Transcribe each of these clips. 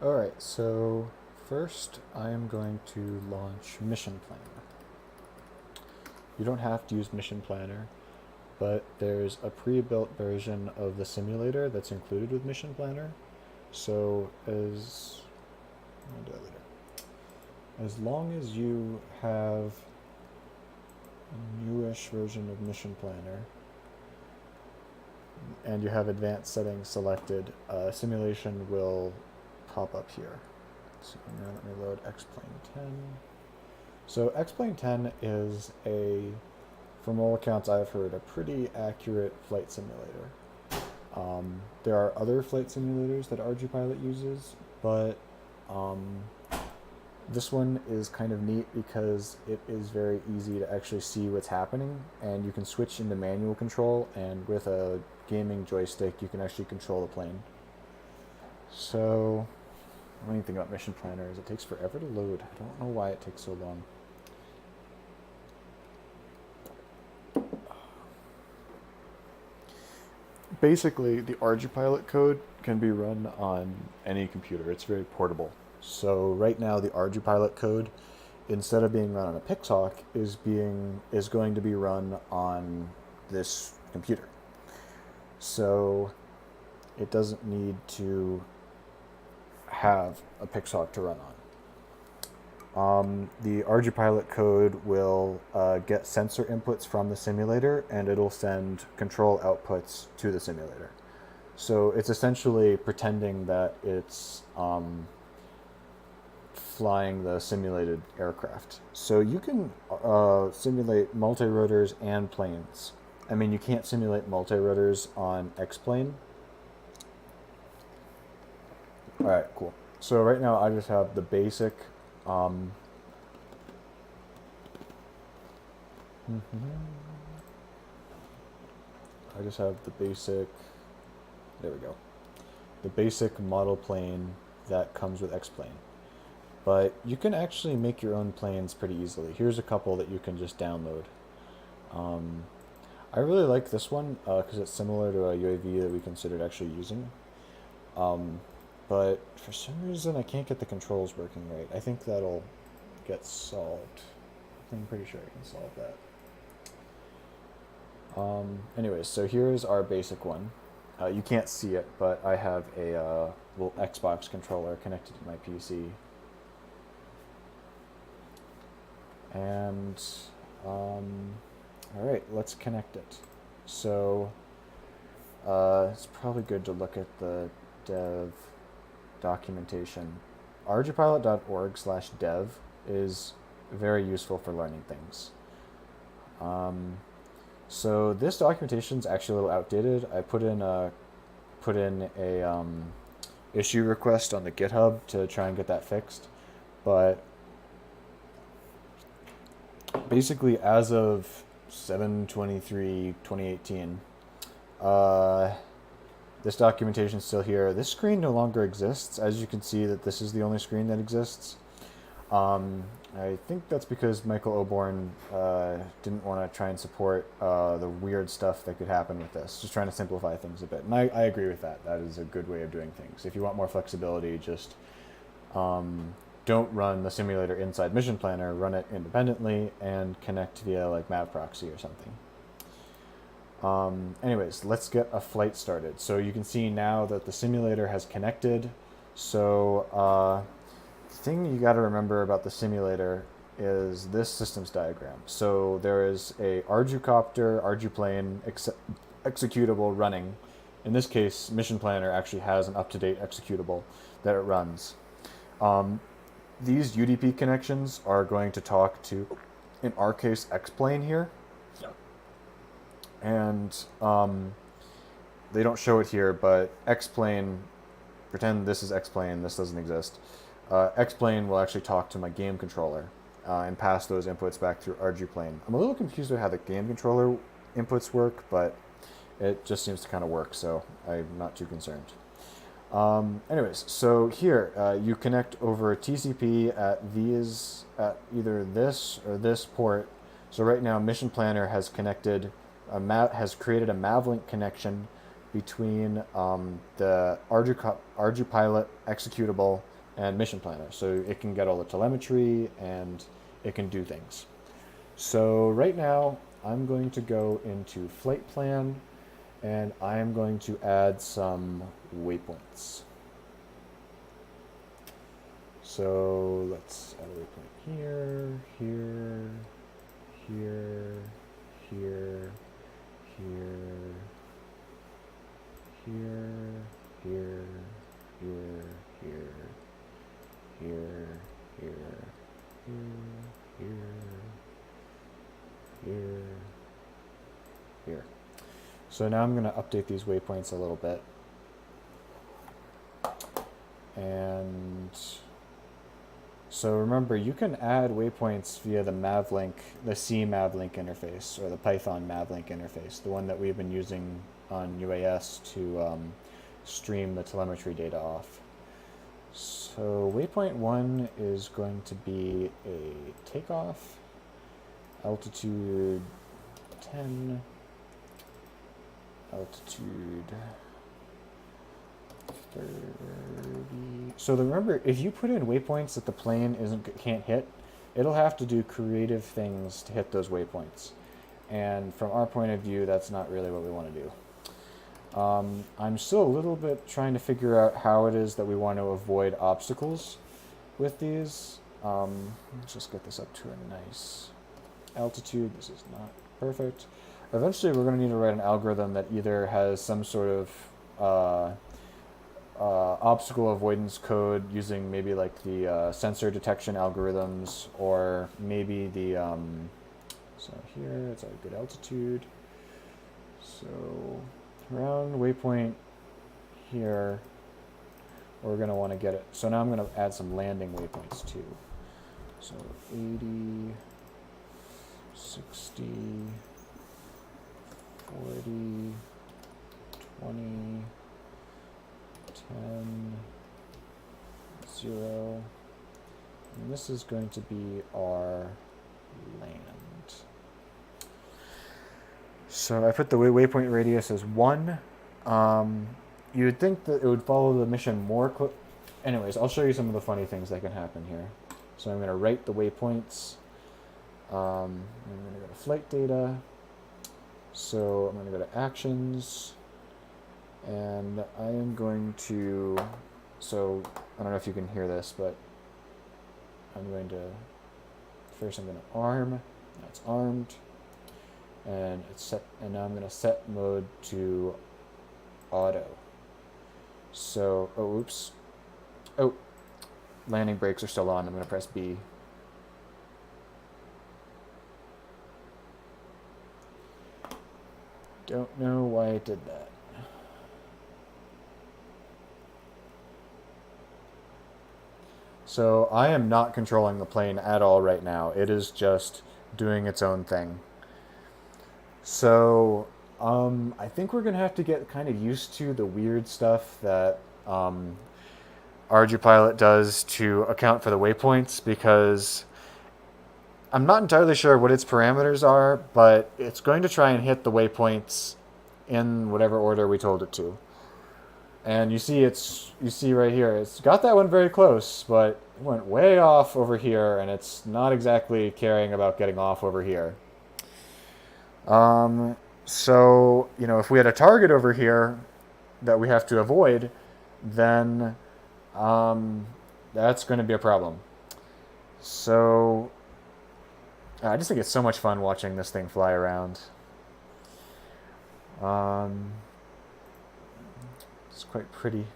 Alright, so first I am going to launch Mission Planner. You don't have to use Mission Planner, but there's a pre-built version of the simulator that's included with Mission Planner. So I'll do that later. As long as you have a newish version of Mission Planner and you have advanced settings selected, simulation will pop up here. So now let me load Xplane 10. So Xplane 10 is from all accounts I've heard, a pretty accurate flight simulator. There are other flight simulators that ardupilot uses, but um, this one is kind of neat because it is very easy to actually see what's happening, and you can switch into manual control, and with a gaming joystick you can actually control the plane. So, the only thing about Mission Planner is it takes forever to load. I don't know why it takes so long. Basically, the ardupilot code can be run on any computer. It's very portable. So right now, the ardupilot code, instead of being run on a Pixhawk, is going to be run on this computer. So it doesn't need to have a Pixhawk to run on. The ardupilot code will get sensor inputs from the simulator, and it'll send control outputs to the simulator. So it's essentially pretending that it's flying the simulated aircraft. So you can simulate multi-rotors and planes. I mean, you can't simulate multi-rotors on X-Plane. All right, cool. So right now I just have the basic I just have the basic, there we go, the basic model plane that comes with X-Plane. But you can actually make your own planes pretty easily. Here's a couple that you can just download. Um, I really like this one because it's similar to a UAV that we considered actually using. Um, but for some reason I can't get the controls working right. I think that'll get solved. I'm pretty sure I can solve that. Anyways, so here's our basic one. You can't see it, but I have a little Xbox controller connected to my PC. And, all right, let's connect it. So, it's probably good to look at the dev documentation. ardupilot.org/dev is very useful for learning things. So this documentation is actually a little outdated. I put in a issue request on the GitHub to try and get that fixed, but basically as of 7/23/2018, this documentation is still here. This screen no longer exists. As you can see, that this is the only screen that exists. I think that's because Michael Oborn didn't want to try and support the weird stuff that could happen with this. Just trying to simplify things a bit. And I agree with that. That is a good way of doing things. If you want more flexibility, just don't run the simulator inside Mission Planner. Run it independently and connect via like Mav Proxy or something. Anyways, let's get a flight started. So you can see now that the simulator has connected. So the thing you got to remember about the simulator is this systems diagram. So there is a arducopter, arduplane executable running. In this case, Mission Planner actually has an up-to-date executable that it runs. These UDP connections are going to talk to, in our case, X-Plane here. And they don't show it here, but X-Plane, pretend this is X-Plane, this doesn't exist. X-Plane will actually talk to my game controller and pass those inputs back through ardupilot. I'm a little confused with how the game controller inputs work, but it just seems to kind of work, so I'm not too concerned. Anyways, so here you connect over TCP at either this or this port. So right now, Mission Planner has created a Mavlink connection between the ardupilot executable and mission planner. So it can get all the telemetry and it can do things. So right now I'm going to go into flight plan and I am going to add some waypoints. So let's add a waypoint here, here, here, here, here, here, here, here, here, here, here, here, here, here. So now I'm going to update these waypoints a little bit. And so remember, you can add waypoints via the mavlink, the C mavlink interface, or the Python mavlink interface, the one that we've been using on UAS to stream the telemetry data off. So waypoint 1 is going to be a takeoff, altitude 10, altitude 30. So remember, if you put in waypoints that the plane can't hit, it'll have to do creative things to hit those waypoints. And from our point of view, that's not really what we want to do. I'm still a little bit trying to figure out how it is that we want to avoid obstacles with these. Let's just get this up to a nice altitude. This is not perfect. Eventually, we're going to need to write an algorithm that either has some sort of obstacle avoidance code using maybe like the sensor detection algorithms, or maybe the so here it's at a good altitude, so around waypoint here we're going to want to get it. So now I'm going to add some landing waypoints too. So 80, 60, 40, 20, 10, 0, and this is going to be our land. So I put the waypoint radius as 1. You would think that it would follow the mission more anyways, I'll show you some of the funny things that can happen here. So I'm going to write the waypoints. I'm going to go to flight data. So I'm going to go to actions. And I am going to, so I don't know if you can hear this, but I'm going to, first I'm going to arm, now it's armed, and it's set, and now I'm going to set mode to auto. So, oh, oops. Oh, landing brakes are still on. I'm going to press B. Don't know why it did that. So I am not controlling the plane at all right now. It is just doing its own thing. So I think we're going to have to get kind of used to the weird stuff that ardupilot does to account for the waypoints, because I'm not entirely sure what its parameters are, but it's going to try and hit the waypoints in whatever order we told it to. And you see right here, it's got that one very close, but it went way off over here, and it's not exactly caring about getting off over here. So, if we had a target over here that we have to avoid, then that's going to be a problem. So I just think it's so much fun watching this thing fly around. It's quite pretty.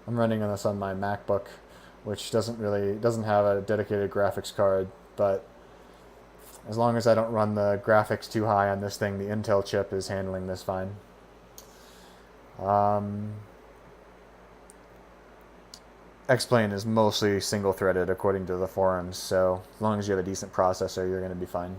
I'm running this on my MacBook, which doesn't have a dedicated graphics card, but as long as I don't run the graphics too high on this thing, the Intel chip is handling this fine. X-Plane is mostly single-threaded according to the forums, so as long as you have a decent processor, you're going to be fine.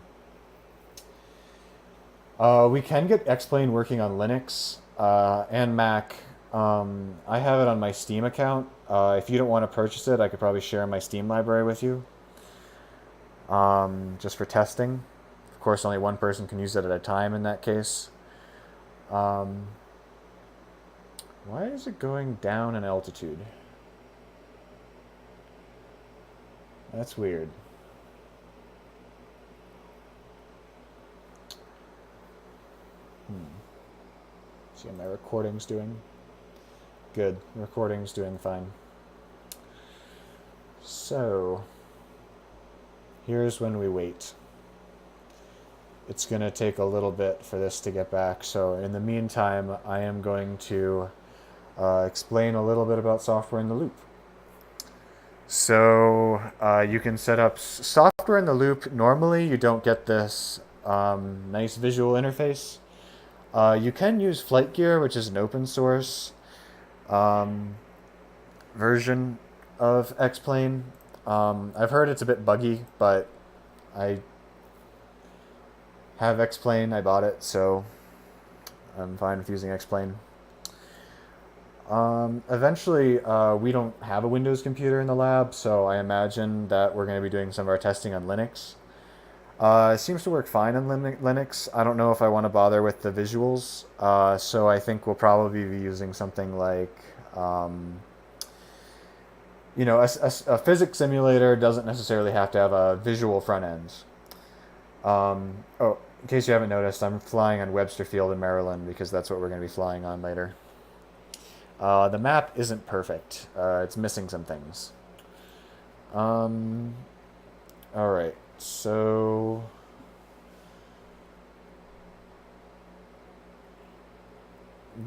We can get X-Plane working on Linux and Mac. I have it on my Steam account. If you don't want to purchase it, I could probably share my Steam library with you. just for testing. Of course, only one person can use it at a time in that case. Um, why is it going down in altitude? That's weird. See how my recording's doing? Good. The recording's doing fine. So, here's when we wait. It's going to take a little bit for this to get back, so in the meantime, I am going to explain a little bit about software in the loop. So you can set up software in the loop. Normally, you don't get this nice visual interface. You can use Flight Gear, which is an open source version of X-Plane. I've heard it's a bit buggy, but I have X-Plane. I bought it, so I'm fine with using X-Plane. Eventually, we don't have a Windows computer in the lab, so I imagine that we're going to be doing some of our testing on Linux. It seems to work fine on Linux. I don't know if I want to bother with the visuals, so I think we'll probably be using something like, a physics simulator doesn't necessarily have to have a visual front end. In case you haven't noticed, I'm flying on Webster Field in Maryland because that's what we're going to be flying on later. The map isn't perfect. It's missing some things. All right. So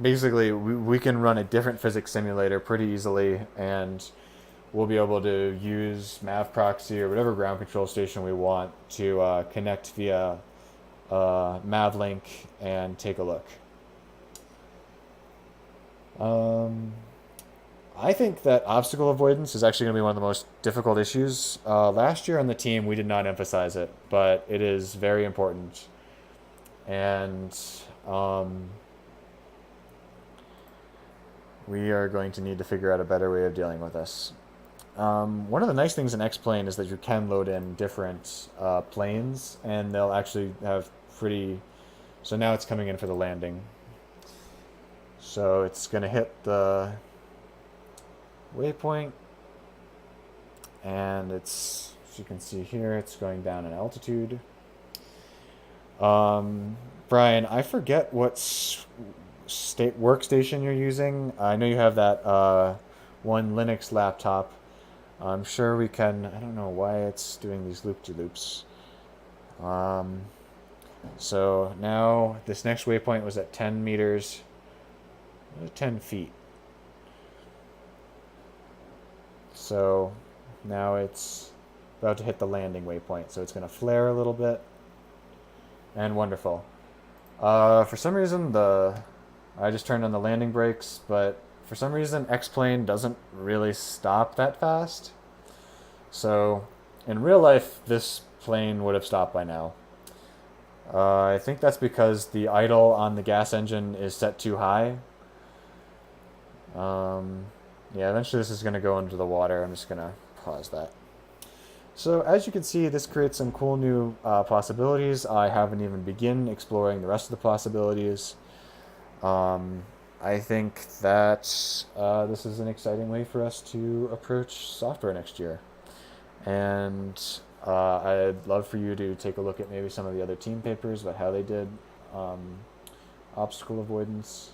basically, we can run a different physics simulator pretty easily, and we'll be able to use Mav proxy or whatever ground control station we want to connect via Mavlink and take a look. I think that obstacle avoidance is actually going to be one of the most difficult issues. Last year on the team, we did not emphasize it, but it is very important. And we are going to need to figure out a better way of dealing with this. One of the nice things in X-Plane is that you can load in different planes, and they'll actually have pretty... So now it's coming in for the landing. So it's going to hit the waypoint, and it's, as you can see here, it's going down in altitude. Brian, I forget what workstation you're using. I know you have that one Linux laptop. I'm sure we can... I don't know why it's doing these loop-de-loops. So now this next waypoint was at 10 meters. 10 feet. So now it's about to hit the landing waypoint. So it's going to flare a little bit. And wonderful. For some reason, I just turned on the landing brakes, but for some reason, X-Plane doesn't really stop that fast. So in real life, this plane would have stopped by now. I think that's because the idle on the gas engine is set too high. Yeah, eventually this is going to go into the water. I'm just going to pause that. So as you can see, this creates some cool new possibilities. I haven't even begun exploring the rest of the possibilities. I think that this is an exciting way for us to approach software next year. And I'd love for you to take a look at maybe some of the other team papers about how they did obstacle avoidance.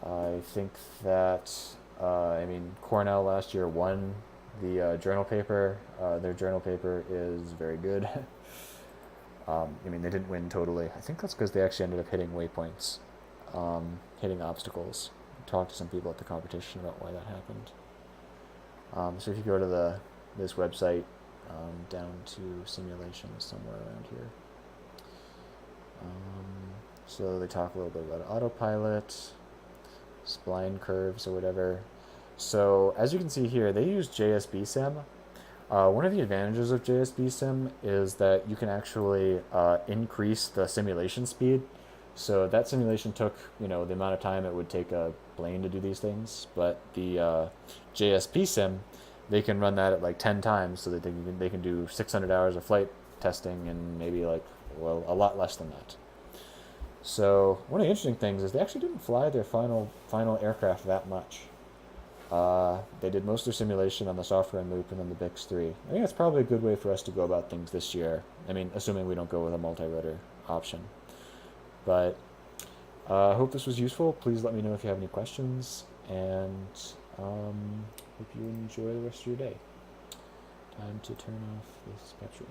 I think that, Cornell last year won the journal paper. Their journal paper is very good. They didn't win totally. I think that's because they actually ended up hitting waypoints, hitting obstacles. I talked to some people at the competition about why that happened. So if you go to this website, down to simulations somewhere around here. So they talk a little bit about autopilot, spline curves or whatever. So as you can see here, they use JSB Sim. One of the advantages of JSB Sim is that you can actually increase the simulation speed. So that simulation took, the amount of time it would take a plane to do these things, but the JSP Sim they can run that at like 10 times so that they can do 600 hours of flight testing and maybe like, well, a lot less than that. So one of the interesting things is they actually didn't fly their final aircraft that much. They did most of their simulation on the software in loop and then the BIX3. I think that's probably a good way for us to go about things this year. I mean, assuming we don't go with a multi-rotor option. But I hope this was useful. Please let me know if you have any questions, and hope you enjoy the rest of your day. Time to turn off this capture.